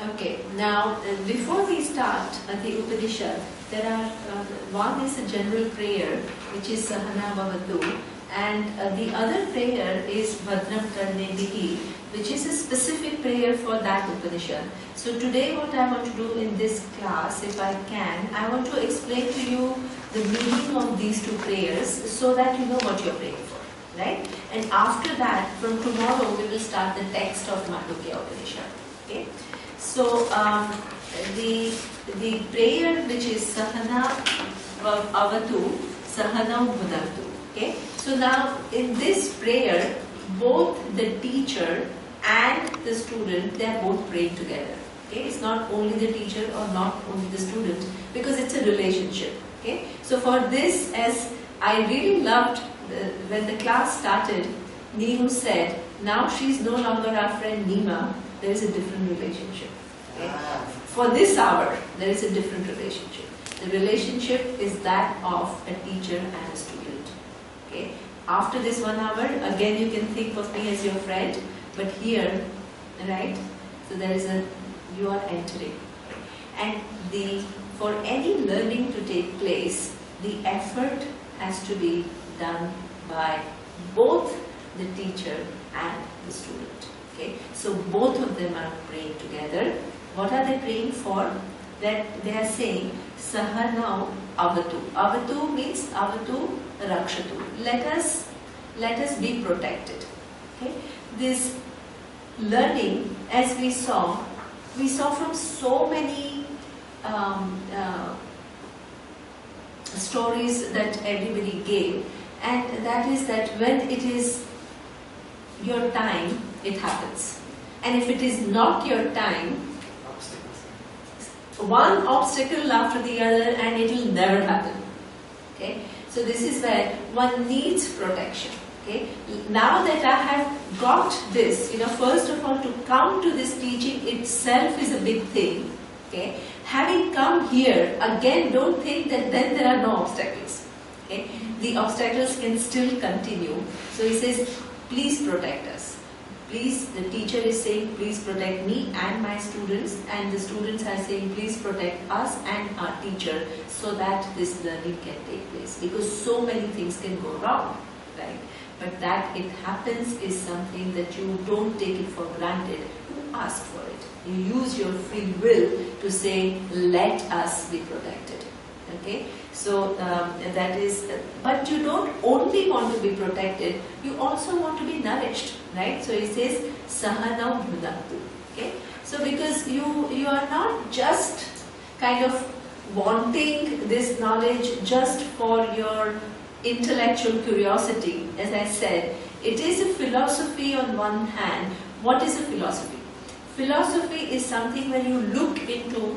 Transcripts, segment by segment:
Okay, now before we start the Upanishad, there are one is a general prayer which is Sahana Bhavatu, and the other prayer is Bhadram Karnebihi, which is a specific prayer for that Upanishad. So today what I want to do in this class, if I can, I want to explain to you the meaning of these two prayers so that you know what you're praying for, right? And after that, from tomorrow we will start the text of Mandukya Upanishad. Okay? So the prayer which is Sahana Avatu, Sahana Bhunaktu. Okay. So now in this prayer, both the teacher and the student, they are both praying together. Okay. It's not only the teacher or not only the student, because it's a relationship. Okay. So for this, as I really loved when the class started, Neeru said, now she's no longer our friend Nima. There is a different relationship. Okay? For this hour, there is a different relationship. The relationship is that of a teacher and a student. Okay? After this 1 hour, again you can think of me as your friend, but here, right? So there is you are entering. And for any learning to take place, the effort has to be done by both the teacher and the student. Okay? So both of them are praying together. What are they praying for? That they are saying Sahanau Avatu. Avatu means Avatu Rakshatu. Let us be protected. Okay? This learning, as we saw from so many stories that everybody gave, and that is that when it is your time, it happens. And if it is not your time, one obstacle after the other, and it will never happen. Okay? So this is where one needs protection. Okay? Now that I have got this, first of all, to come to this teaching itself is a big thing. Okay? Having come here, again, don't think that then there are no obstacles. Okay? The obstacles can still continue. So he says, please protect us. Please, the teacher is saying, please protect me and my students, and the students are saying, please protect us and our teacher, so that this learning can take place. Because so many things can go wrong, right? But that it happens is something that you don't take it for granted. You ask for it. You use your free will to say, let us be protected. Okay? So that is, but you don't only want to be protected, you also want to be nourished, right? So he says, Sahanau Bhunaktu. Okay? So because you are not just kind of wanting this knowledge just for your intellectual curiosity, as I said, it is a philosophy on one hand. What is a philosophy? Philosophy is something when you look into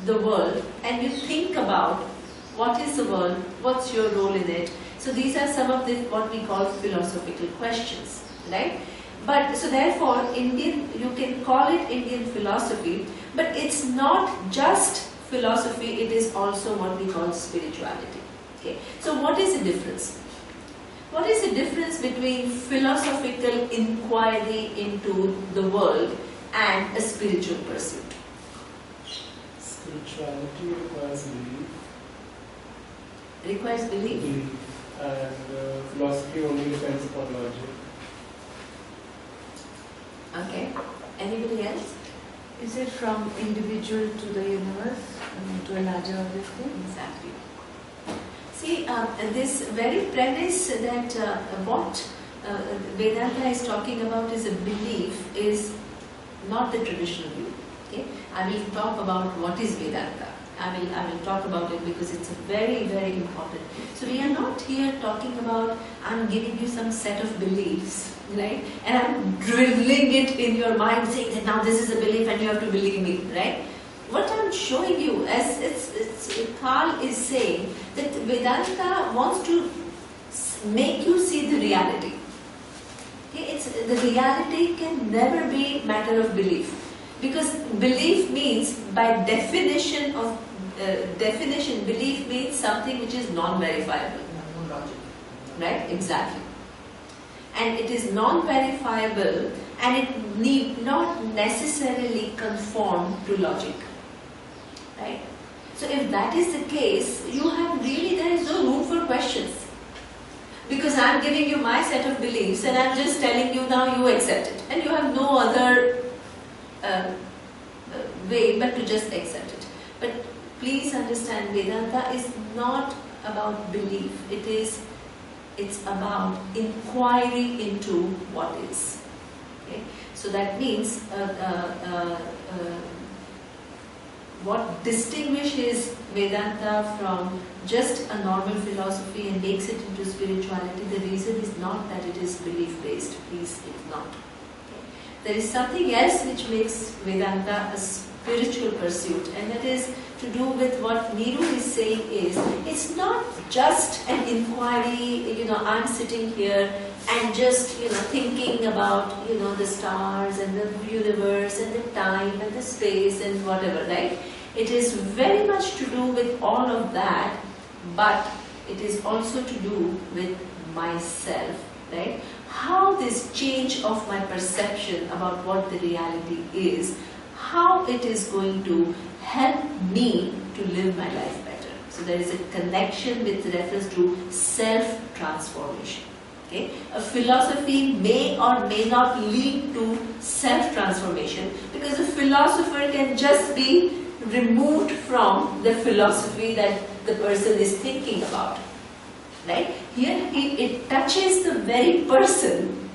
the world and you think about what is the world, what's your role in it. So these are some of what we call philosophical questions, right? But so therefore, you can call it Indian philosophy, but it's not just philosophy, it is also what we call spirituality. Okay? So what is the difference? What is the difference between philosophical inquiry into the world and a spiritual pursuit? Spirituality requires belief. Requires belief? And philosophy only depends upon logic. Okay. Anybody else? Is it from individual to the universe, to a larger everything? Exactly. See, this very premise that what Vedanta is talking about is a belief is not the traditional view. Okay? I will talk about what is Vedanta. I will talk about it because it's very, very important. So we are not here talking about, I'm giving you some set of beliefs, right? And I'm dribbling it in your mind saying that now this is a belief and you have to believe me, right? What I'm showing you, as Carl is saying, that Vedanta wants to make you see the reality. Okay? The reality can never be matter of belief. Because belief means, by definition, belief means something which is non-verifiable. No logic. Right? Exactly. And it is non-verifiable, and it need not necessarily conform to logic, right? So if that is the case, you have really, there is no room for questions. Because I am giving you my set of beliefs and I am just telling you now you accept it. And you have no other way but to just accept it. But please understand, Vedanta is not about belief. It's about inquiry into what is. Okay? So that means what distinguishes Vedanta from just a normal philosophy and makes it into spirituality, the reason is not that it is belief-based. Please, it's not. Okay? There is something else which makes Vedanta a spiritual pursuit, and that is to do with what Niru is saying is, it's not just an inquiry, I'm sitting here and just, thinking about, the stars and the universe and the time and the space and whatever, right? It is very much to do with all of that, but it is also to do with myself, right? How this change of my perception about what the reality is, how it is going to help me to live my life better. So there is a connection with reference to self-transformation. Okay? A philosophy may or may not lead to self-transformation, because a philosopher can just be removed from the philosophy that the person is thinking about. Right? Here it touches the very person,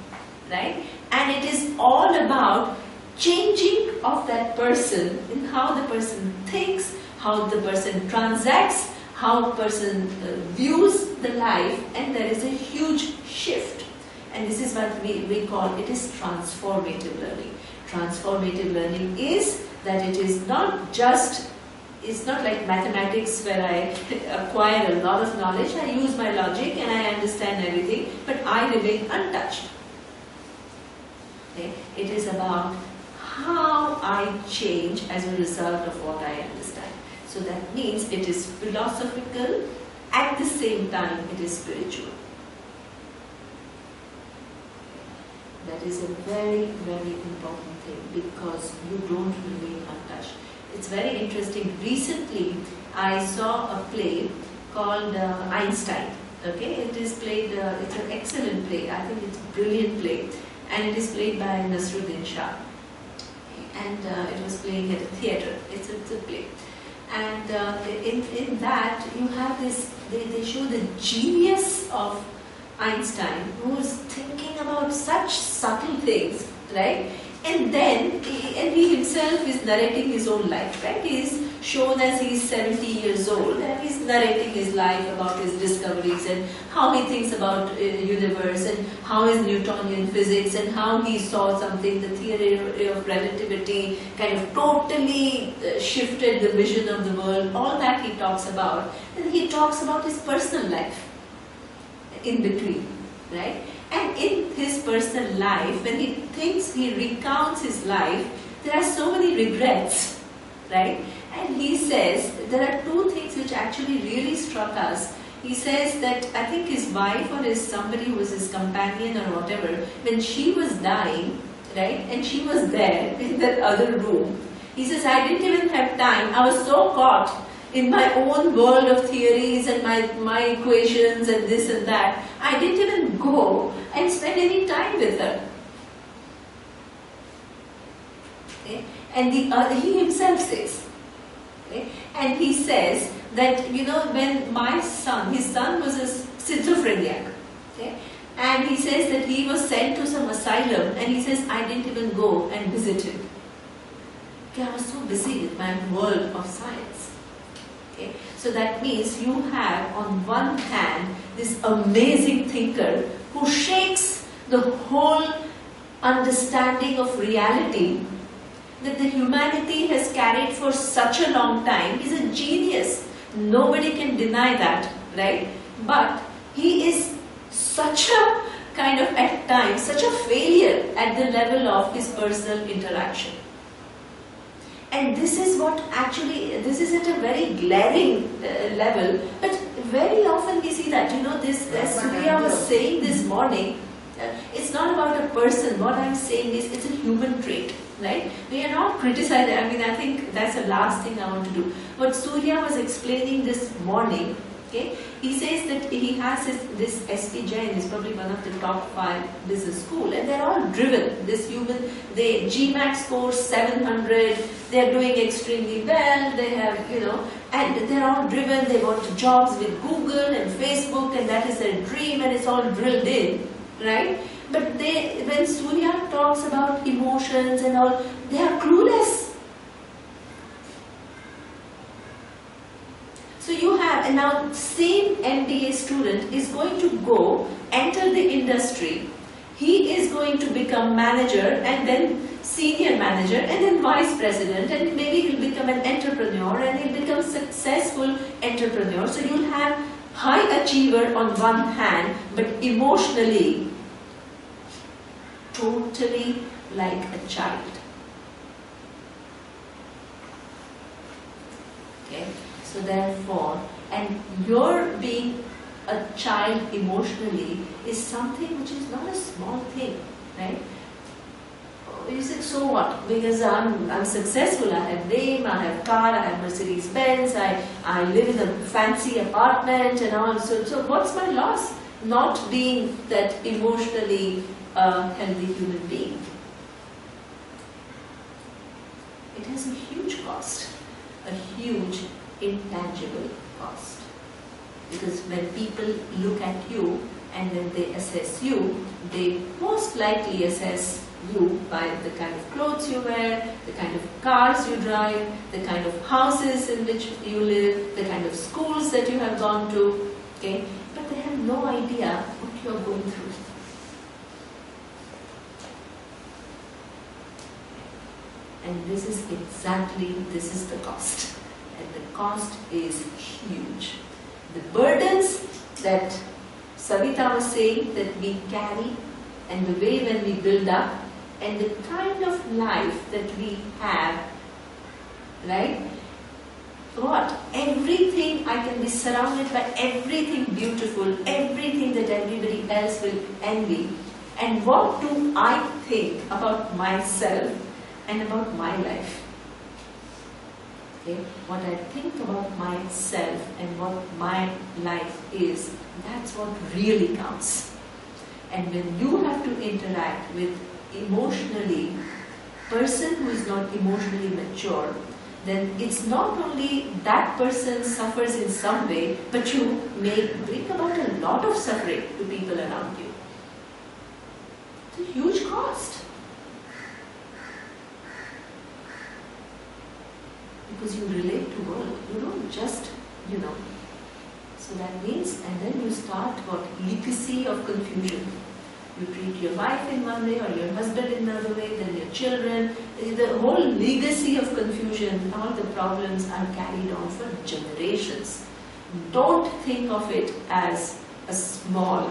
right? And it is all about changing of that person in how the person thinks, how the person transacts, how the person views the life, and there is a huge shift. And this is what we call it is transformative learning. Transformative learning is that it is not just, it's not like mathematics where I acquire a lot of knowledge, I use my logic and I understand everything, but I remain untouched. Okay? It is about how I change as a result of what I understand. So that means it is philosophical, at the same time it is spiritual. That is a very, very important thing, because you don't remain untouched. It's very interesting. Recently, I saw a play called Einstein. Okay, it is played. It's an excellent play. I think it's a brilliant play, and it is played by Nasruddin Shah. And it was playing at a theatre. It's a play, and in that you have this. They show the genius of Einstein, who is thinking about such subtle things, right? And then he himself is narrating his own life, right? He is shown as he is 70 years old, and he is narrating his life about his discoveries and how he thinks about universe and how is Newtonian physics and how he saw something, the theory of relativity kind of totally shifted the vision of the world. All that he talks about, and he talks about his personal life in between, right? And in his personal life, when he thinks, he recounts his life, there are so many regrets, right? And he says, there are two things which actually really struck us. He says that I think his wife or his somebody who was his companion or whatever, when she was dying, right, and she was there in that other room, he says, I didn't even have time. I was so caught in my own world of theories and my equations and this and that, I didn't even go and spend any time with her. Okay? And he himself says, okay? And he says that, when my son, his son was a schizophrenic, okay? And he says that he was sent to some asylum, and he says, I didn't even go and visit him. Okay, I was so busy with my world of science. Okay? So that means you have on one hand this amazing thinker who shakes the whole understanding of reality that the humanity has carried for such a long time. He's a genius. Nobody can deny that, right? But he is such a kind of, at times, such a failure at the level of his personal interaction. And this is what actually, this is at a very glaring level, but very often we see that, this, as Surya was saying this morning, It's not about a person. What I'm saying is it's a human trait, right? We are not criticizing. I mean, I think that's the last thing I want to do. What Surya was explaining this morning, okay, he says that he has this SP Jain is probably one of the top 5 business school, and they're all driven. This human, they GMAT score 700. They're doing extremely well. They have, and they're all driven. They want jobs with Google and Facebook, and that is their dream, and it's all drilled in, right? But when Surya talks about emotions and all, they are clueless. So you have, and now same MBA student is going to go enter the industry. He is going to become manager and then senior manager and then vice president, and maybe he'll become an entrepreneur and he'll become successful entrepreneur. So you'll have high achiever on one hand, but emotionally totally like a child. Okay. So therefore, and your being a child emotionally is something which is not a small thing, right? You say, so what? Because I'm successful, I have name, I have car, I have Mercedes Benz, I live in a fancy apartment and all. So what's my loss? Not being that emotionally healthy human being. It has a huge cost, a huge intangible cost. Because when people look at you and when they assess you, they most likely assess you by the kind of clothes you wear, the kind of cars you drive, the kind of houses in which you live, the kind of schools that you have gone to, okay? But they have no idea what you are going through. And this is the cost. And the cost is huge. The burdens that Savita was saying that we carry, and the way when we build up, and the kind of life that we have, right? What? Everything, I can be surrounded by everything beautiful, everything that everybody else will envy. And what do I think about myself and about my life? Okay? What I think about myself and what my life is, that's what really counts. And when you have to interact with emotionally person who is not emotionally mature, then it's not only that person suffers in some way, but you may bring about a lot of suffering to people around you. It's a huge cost. Because you relate to world, you don't just, So that means, and then you start what? Legacy of confusion. You treat your wife in one way or your husband in another way, then your children. The whole legacy of confusion, all the problems are carried on for generations. Don't think of it as a small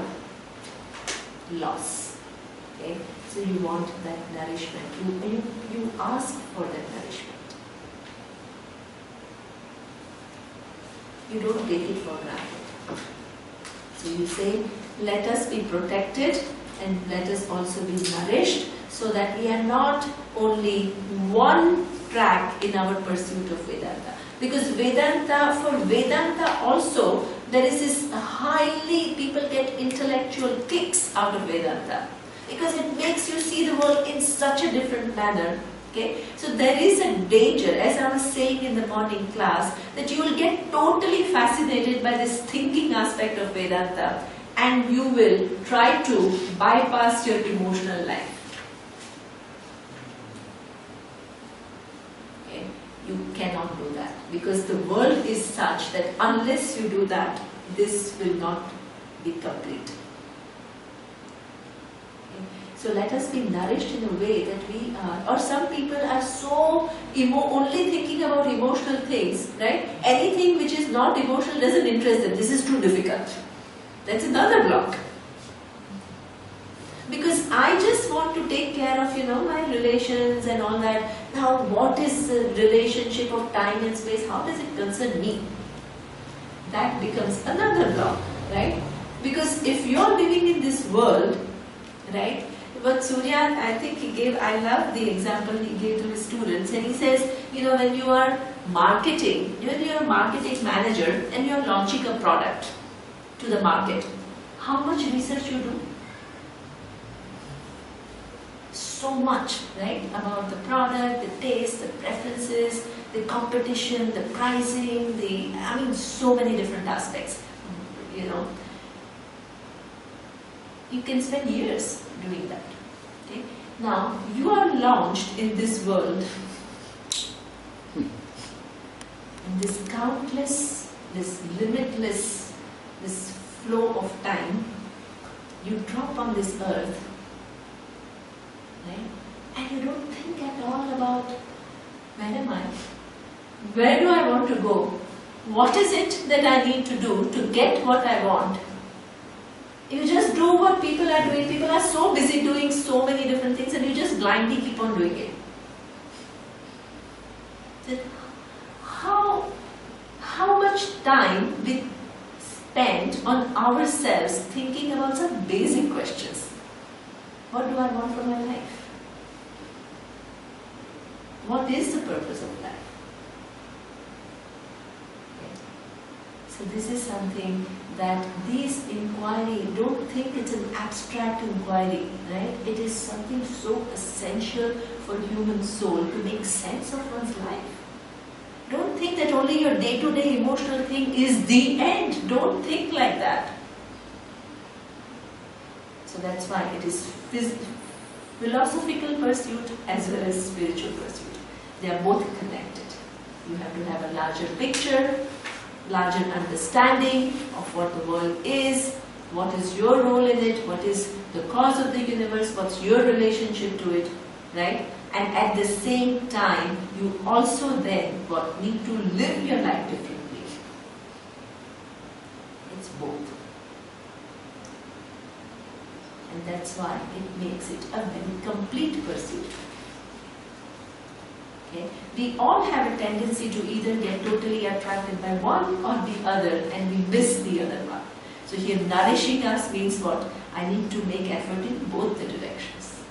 loss. Okay? So you want that nourishment. You ask for that nourishment. You don't take it for granted. So you say, let us be protected and let us also be nourished, so that we are not only one track in our pursuit of Vedanta. Because Vedanta, for Vedanta also, there is this people get intellectual kicks out of Vedanta. Because it makes you see the world in such a different manner. Okay? So there is a danger, as I was saying in the morning class, that you will get totally fascinated by this thinking aspect of Vedanta, and you will try to bypass your emotional life. Okay? You cannot do that, because the world is such that unless you do that, this will not be complete. So let us be nourished in a way that we are, or some people are so only thinking about emotional things, right? Anything which is not emotional doesn't interest them. This is too difficult. That's another block. Because I just want to take care of, my relations and all that. Now, what is the relationship of time and space? How does it concern me? That becomes another block, right? Because if you're living in this world, right? But Surya, I think he gave, I love the example he gave to his students, and he says, you know, when you are marketing, when you are a marketing manager and you are launching a product to the market, how much research you do? So much, right? About the product, the taste, the preferences, the competition, the pricing, I mean, so many different aspects, you know. You can spend years doing that. Okay? Now, you are launched in this world, in this countless, this limitless, this flow of time. You drop on this earth, right? And you don't think at all about, where am I? Where do I want to go? What is it that I need to do to get what I want? You just do what people are doing. People are so busy doing so many different things, and you just blindly keep on doing it. So how much time we spend on ourselves thinking about some basic questions? What do I want from my life? What is the purpose of life? So this is something that these inquiry, don't think it's an abstract inquiry, right? It is something so essential for human soul to make sense of one's life. Don't think that only your day-to-day emotional thing is the end. Don't think like that. So that's why it is philosophical pursuit as well as spiritual pursuit. They are both connected. You have to have a larger picture, larger understanding of what the world is, what is your role in it, what is the cause of the universe, what's your relationship to it, right? And at the same time, you also then need to live your life differently. It's both. And that's why it makes it a very complete pursuit. Okay? We all have a tendency to either get totally attracted by one or the other, and we miss the other one. So here, nourishing us means what? I need to make effort in both the directions.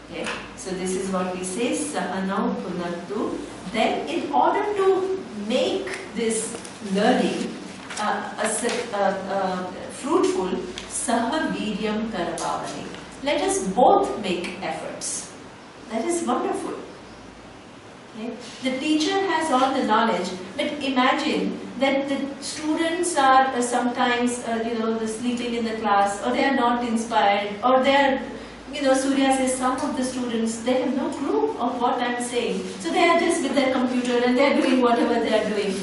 Okay? So this is what we say, sahanau punartu. Then in order to make this learning fruitful, saha viryam karavavani. Let us both make efforts. That is wonderful. Okay? The teacher has all the knowledge, but imagine that the students are sometimes, sleeping in the class, or they are not inspired, or they are, Surya says some of the students, they have no clue of what I am saying. So they are just with their computer and they are doing whatever they are doing.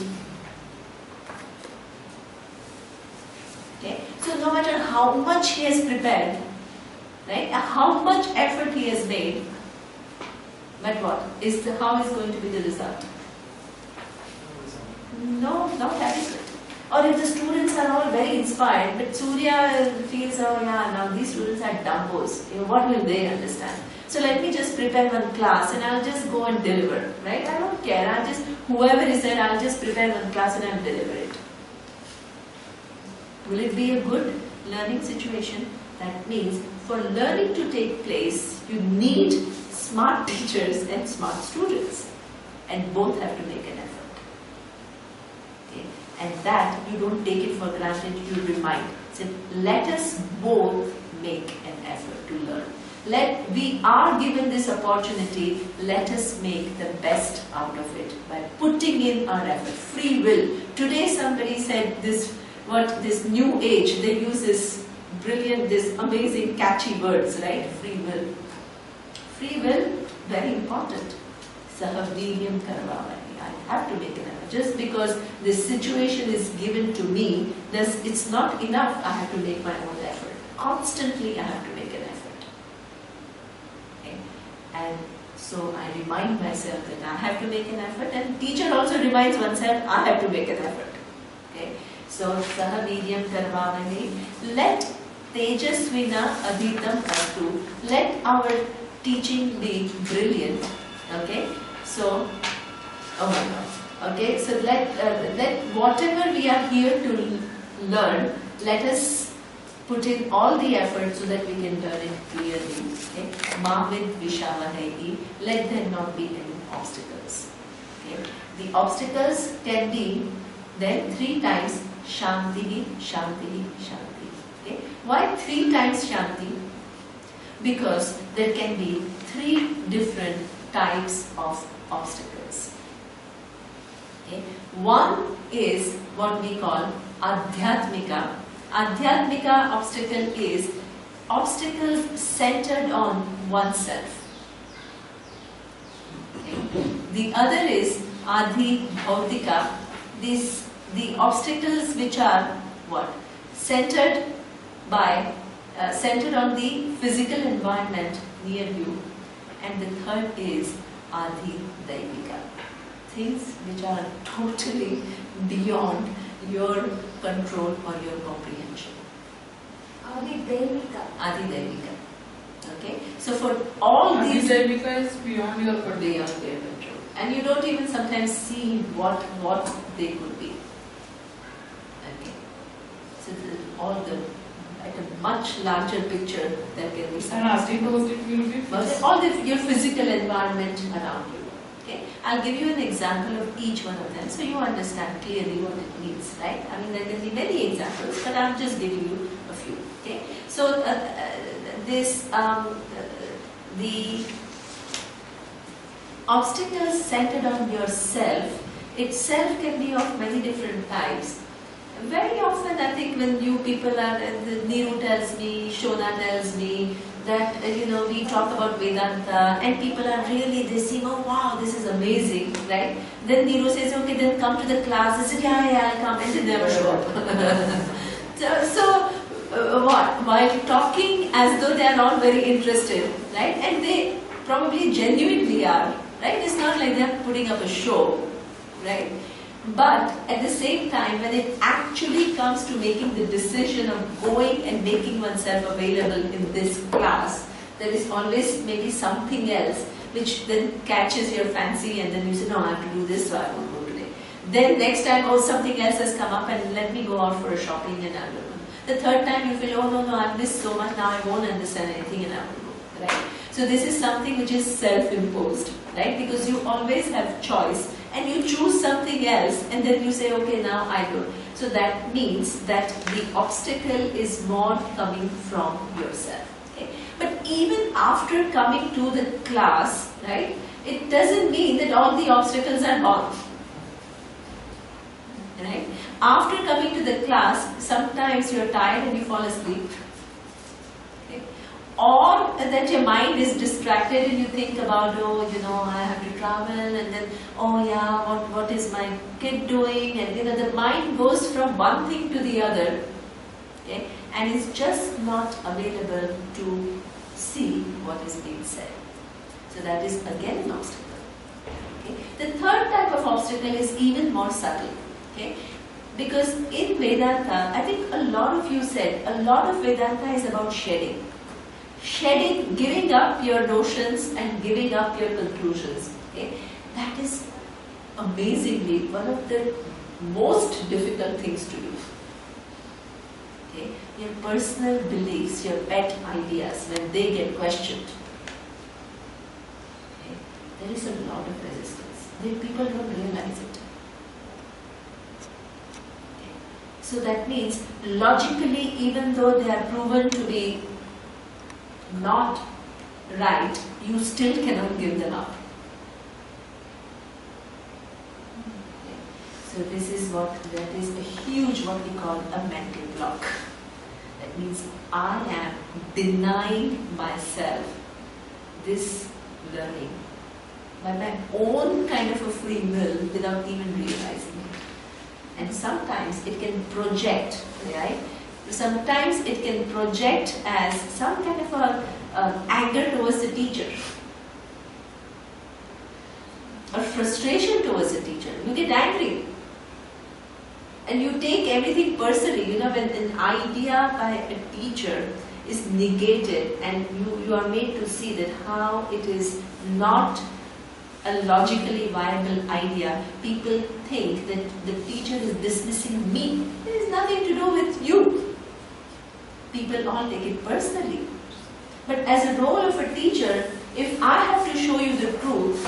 Okay? So no matter how much he has prepared, right, how much effort he has made, but how is going to be the result? No, not adequate. Or if the students are all very inspired, but Surya feels, oh yeah, now these students are dumbos. What will they understand? So let me just prepare one class and I'll just go and deliver, right? I don't care. Whoever is there, I'll just prepare one class and I'll deliver it. Will it be a good learning situation? That means for learning to take place, you need smart teachers and smart students, and both have to make an effort. Okay? And that you don't take it for granted, you remind. So let us both make an effort to learn. We are given this opportunity, let us make the best out of it by putting in our effort. Free will. Today somebody said this new age, they use this brilliant, this amazing catchy words, right? Free will. Free will, very important. Sahaviryam karavavani. I have to make an effort. Just because this situation is given to me, it's not enough. I have to make my own effort. Constantly I have to make an effort. Okay? And so I remind myself that I have to make an effort, and teacher also reminds oneself, I have to make an effort. Okay? So sahaviryam karavavani. Let tejasvina adhitam astu. Let our teaching be brilliant. Okay? So, oh my God. Okay? So let whatever we are here to learn, let us put in all the effort so that we can turn it clearly. Okay? Mavid Vishavahayi, let there not be any obstacles. Okay? The obstacles can be then 3 times Shanti, Shanti, Shanti. Okay? Why 3 times Shanti? Because there can be 3 different types of obstacles. Okay? One is what we call Adhyatmika. Adhyatmika obstacle is obstacles centered on oneself. Okay? The other is Adhi Bhautika. The obstacles which are what? Centered on the physical environment near you. And the third is Adhi Daivika. Things which are totally beyond your control or your comprehension. Adi Devika. Adi Devika. Okay? So for all these... Adi Devika is beyond your control. Beyond your control. And you don't even sometimes see what they could be. Okay? So all the... at a much larger picture there can be some... And Adi Bhautik will be... all your physical environment around you. Okay? I'll give you an example of each one of them so you understand clearly what it means, right? I mean, there can be many examples, but I'll just give you a few. Okay? So, the obstacles centered on yourself itself can be of many different types. Very often, I think when you people are, Neeru tells me, Shona tells me, that we talk about Vedanta and people are really, they seem, oh wow, this is amazing, right? Then Neeru says, okay, then come to the class. They say, yeah, I'll come, and they never show up. What? While talking as though they are not very interested, right? And they probably genuinely are, right? It's not like they are putting up a show, right? But at the same time, when it actually comes to making the decision of going and making oneself available in this class, there is always maybe something else which then catches your fancy and then you say, no, I have to do this, so I won't go today. Then next time, oh, something else has come up and let me go out for a shopping and I will go. The third time you feel, oh no, I've missed so much, now I won't understand anything and I will go, right? So this is something which is self-imposed, right? Because you always have choice and you choose something else and then you say, okay, now I go. So that means that the obstacle is more coming from yourself. Okay? But even after coming to the class, right, it doesn't mean that all the obstacles are gone. Right? After coming to the class, sometimes you're tired and you fall asleep. Or that your mind is distracted and you think about, oh, I have to travel and then, oh yeah, what is my kid doing? And the mind goes from one thing to the other, okay, and is just not available to see what is being said. So that is again an obstacle. Okay. The third type of obstacle is even more subtle. Okay. Because in Vedanta, I think a lot of you said, a lot of Vedanta is about shedding. Shedding, giving up your notions and giving up your conclusions. Okay? That is amazingly one of the most difficult things to do. Okay? Your personal beliefs, your pet ideas, when they get questioned, okay? There is a lot of resistance. People don't realize it. Okay? So that means logically, even though they are proven to be not right, you still cannot give them up. Okay. So this is that is a huge, what we call a mental block. That means I am denying myself this learning by my own kind of a free will without even realizing it. And sometimes it can project, right? Sometimes it can project as some kind of a anger towards the teacher or frustration towards the teacher. You get angry and you take everything personally. When an idea by a teacher is negated and you are made to see that how it is not a logically viable idea, people think that the teacher is dismissing me. It has nothing to do with you. people all take it personally. But as a role of a teacher, if I have to show you the truth,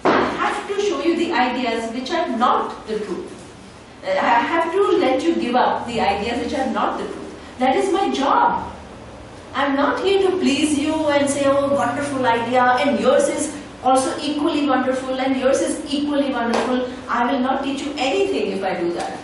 I have to show you the ideas which are not the truth. I have to let you give up the ideas which are not the truth. That is my job. I'm not here to please you and say, oh, wonderful idea, and yours is also equally wonderful, and yours is equally wonderful. I will not teach you anything if I do that.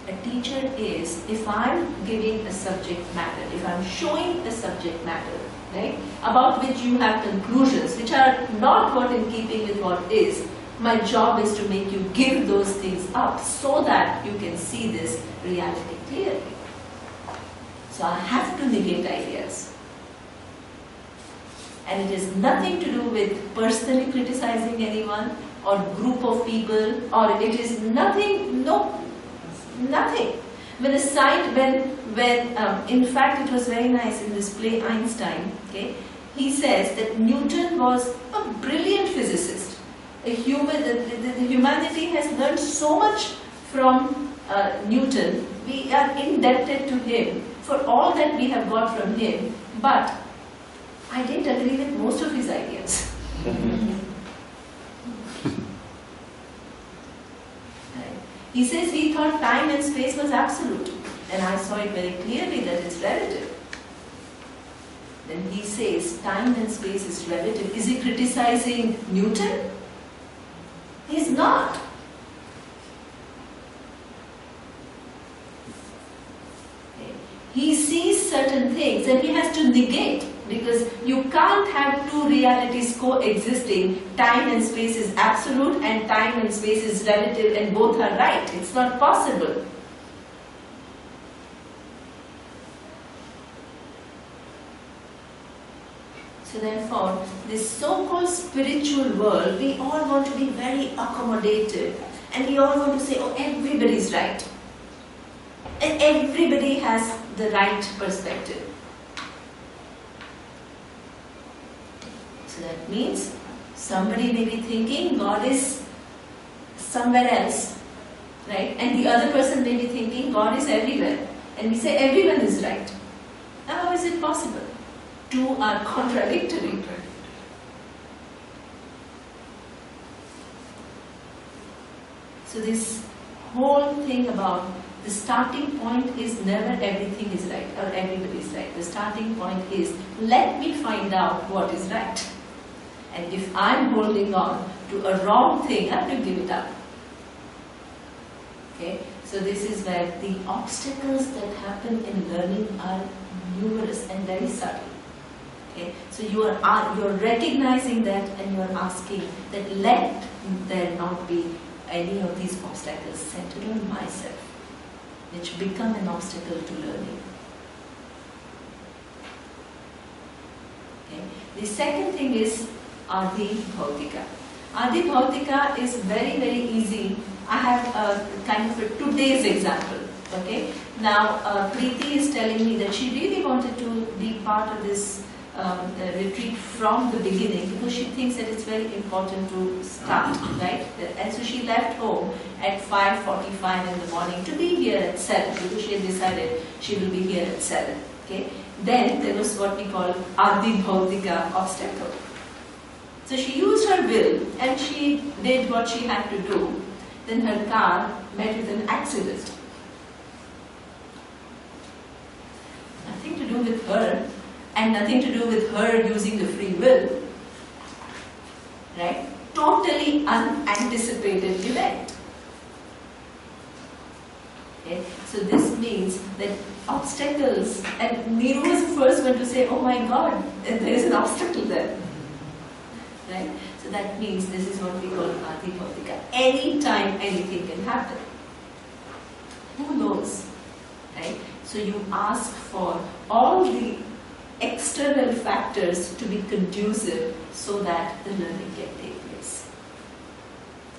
A teacher is, if I'm giving a subject matter, if I'm showing a subject matter, right, about which you have conclusions, which are not what in keeping with what is, my job is to make you give those things up so that you can see this reality clearly. So I have to negate ideas. And it is nothing to do with personally criticizing anyone or group of people, or it is nothing, no, nothing. When in fact it was very nice in this play Einstein, okay, he says that Newton was a brilliant physicist. The humanity has learned so much from Newton. We are indebted to him for all that we have got from him, but I didn't agree with most of his ideas. He says he thought time and space was absolute, and I saw it very clearly that it's relative. Then he says time and space is relative. Is he criticizing Newton? He's not. Okay. He sees certain things and he has to negate, because you can't have two realities coexisting. Time and space is absolute and time and space is relative, and both are right. It's not possible. So therefore, this so-called spiritual world, we all want to be very accommodative, and we all want to say, oh, everybody's right. And everybody has the right perspective. So that means somebody may be thinking God is somewhere else, right? And the other person may be thinking God is everywhere. And we say everyone is right. Now how is it possible? Two are contradictory. So this whole thing about the starting point is never everything is right or everybody is right. The starting point is, let me find out what is right. And if I'm holding on to a wrong thing, I have to give it up. Okay? So this is where the obstacles that happen in learning are numerous and very subtle. Okay? So you're recognizing that, and you're asking that let there not be any of these obstacles centered on myself, which become an obstacle to learning. Okay? The second thing is Adi Bhautika. Adi Bhautika is very, very easy. I have a kind of a today's example. Okay? Now, Preeti is telling me that she really wanted to be part of this retreat from the beginning, because she thinks that it's very important to start, right? And so she left home at 5:45 in the morning to be here at 7, because she had decided she will be here at 7. Okay? Then there was what we call Adi Bhautika obstacle. So she used her will and she did what she had to do. Then her car met with an accident. Nothing to do with her, and nothing to do with her using the free will. Right? Totally unanticipated event. Okay? So this means that obstacles, and Neeru was the first one to say, oh my God, there is an obstacle there. Right? So that means this is what we call Adi Bhautika. Anytime anything can happen. Who knows? Right? So you ask for all the external factors to be conducive so that the learning can take place.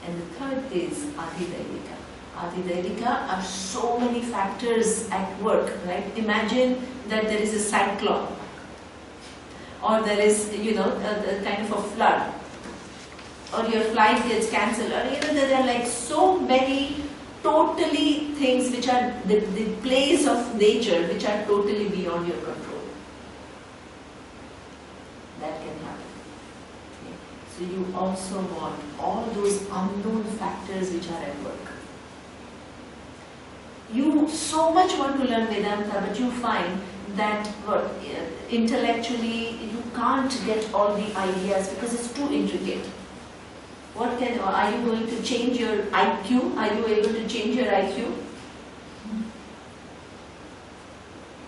And the third is Adhidaivika. Adhidaivika are so many factors at work, right? Imagine that there is a cyclone, or there is, a kind of a flood, or your flight gets cancelled, or there are like so many totally things which are the plays of nature which are totally beyond your control. That can happen. Okay. So you also want all those unknown factors which are at work. You so much want to learn Vedanta, but you find that intellectually you can't get all the ideas because it's too intricate. Are you going to change your IQ? Are you able to change your IQ?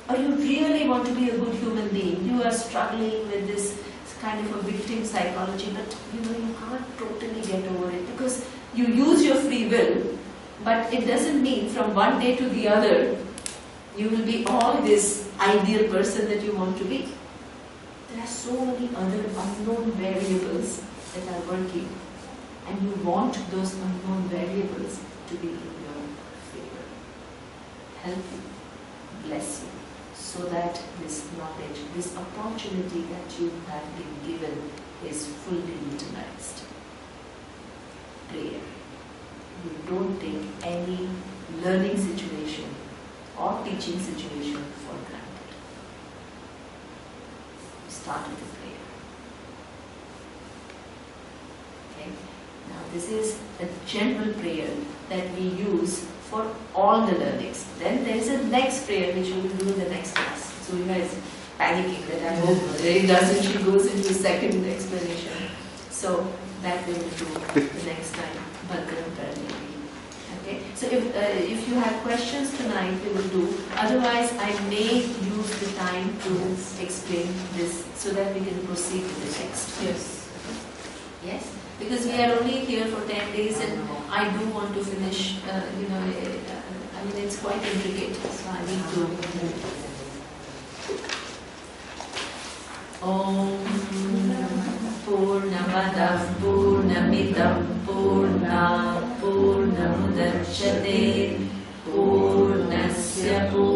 Or you really want to be a good human being? You are struggling with this kind of a victim psychology, but you can't totally get over it because you use your free will, but it doesn't mean from one day to the other you will be all this ideal person that you want to be. There are so many other unknown variables that are working, and you want those unknown variables to be in your favor. Help you, bless you, so that this knowledge, this opportunity that you have been given is fully utilized. Prayer. You don't take any learning situation or teaching situation for granted. Start with a prayer. Okay? Now this is a general prayer that we use for all the learnings. Then there is a next prayer which we will do in the next class. So you guys panicking that I hope Ray doesn't, she goes into the second explanation. So that we will do the next time. Bhadram Pranidhi. Okay? So if you have questions tonight, we will do. Otherwise, I may use the time to explain this so that we can proceed with the text. Yes. Yes? Because we are only here for 10 days and I do want to finish, I mean it's quite intricate, so I need to. Om Purnamadav Purnamidam Purnat Purnamudachyate Purnasya Purnamudachyate